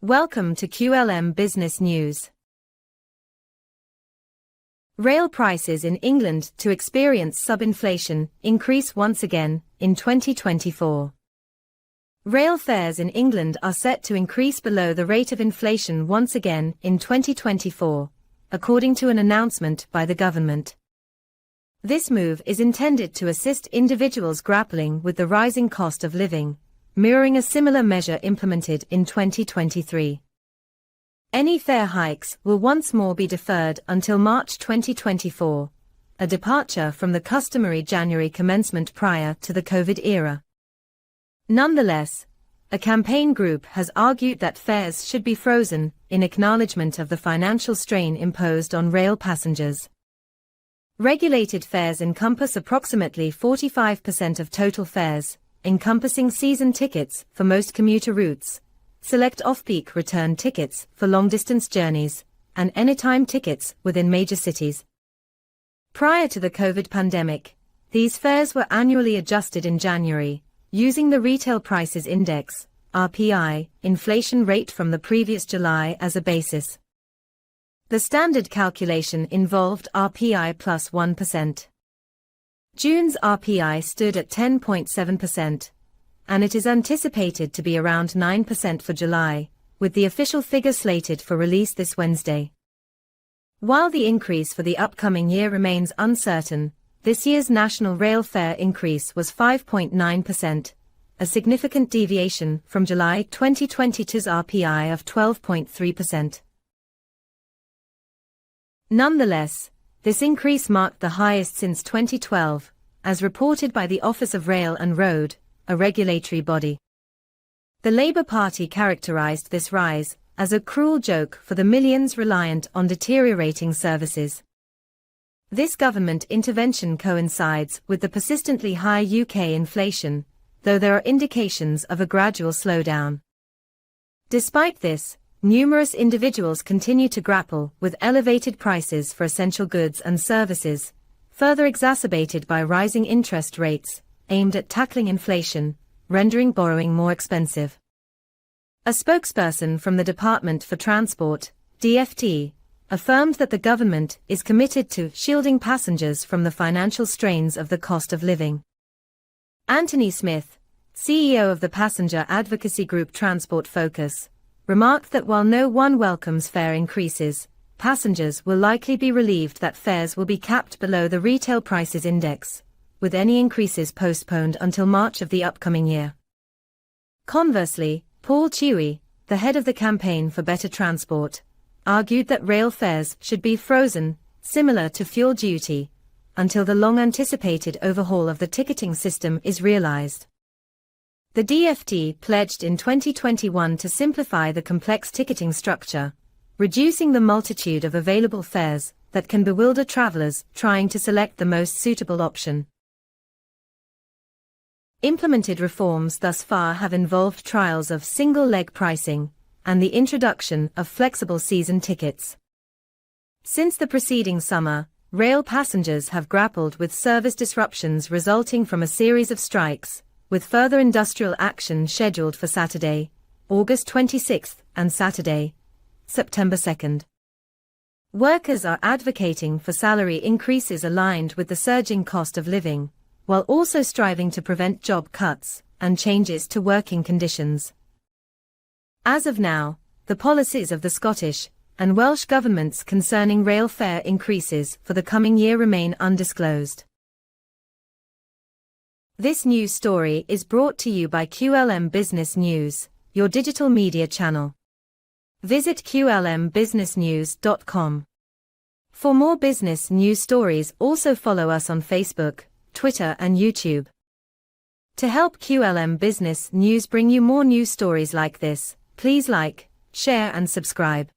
Welcome to QLM Business News. Rail prices in England to experience sub-inflation increase once again in 2024. Rail fares in England are set to increase below the rate of inflation once again in 2024, according to an announcement by the government. This move is intended to assist individuals grappling with the rising cost of living, mirroring a similar measure implemented in 2023. Any fare hikes will once more be deferred until March 2024, a departure from the customary January commencement prior to the COVID era. Nonetheless, a campaign group has argued that fares should be frozen in acknowledgement of the financial strain imposed on rail passengers. Regulated fares encompass approximately 45% of total fares, encompassing season tickets for most commuter routes, select off-peak return tickets for long-distance journeys, and anytime tickets within major cities. Prior to the COVID pandemic, these fares were annually adjusted in January, using the Retail Prices Index, RPI, inflation rate from the previous July as a basis. The standard calculation involved RPI plus 1%. June's RPI stood at 10.7%, and it is anticipated to be around 9% for July, with the official figure slated for release this Wednesday. While the increase for the upcoming year remains uncertain, this year's national rail fare increase was 5.9%, a significant deviation from July 2022's RPI of 12.3%. Nonetheless, this increase marked the highest since 2012, as reported by the Office of Rail and Road, a regulatory body. The Labour Party characterised this rise as a cruel joke for the millions reliant on deteriorating services. This government intervention coincides with the persistently high UK inflation, though there are indications of a gradual slowdown. Despite this, numerous individuals continue to grapple with elevated prices for essential goods and services, further exacerbated by rising interest rates, aimed at tackling inflation, rendering borrowing more expensive. A spokesperson from the Department for Transport, DfT, affirmed that the government is committed to shielding passengers from the financial strains of the cost of living. Anthony Smith, CEO of the passenger advocacy group Transport Focus, remarked that while no one welcomes fare increases, passengers will likely be relieved that fares will be capped below the Retail Prices Index, with any increases postponed until March of the upcoming year. Conversely, Paul Chewy, the head of the Campaign for Better Transport, argued that rail fares should be frozen, similar to fuel duty, until the long-anticipated overhaul of the ticketing system is realized. The DfT pledged in 2021 to simplify the complex ticketing structure, reducing the multitude of available fares that can bewilder travelers trying to select the most suitable option. Implemented reforms thus far have involved trials of single-leg pricing and the introduction of flexible season tickets. Since the preceding summer, rail passengers have grappled with service disruptions resulting from a series of strikes, with further industrial action scheduled for Saturday, August 26, and Saturday, September 2. Workers are advocating for salary increases aligned with the surging cost of living, while also striving to prevent job cuts and changes to working conditions. As of now, the policies of the Scottish and Welsh governments concerning rail fare increases for the coming year remain undisclosed. This news story is brought to you by QLM Business News, your digital media channel. Visit qlmbusinessnews.com. For more business news stories, also follow us on Facebook, Twitter, and YouTube. To help QLM Business News bring you more news stories like this, please like, share, and subscribe.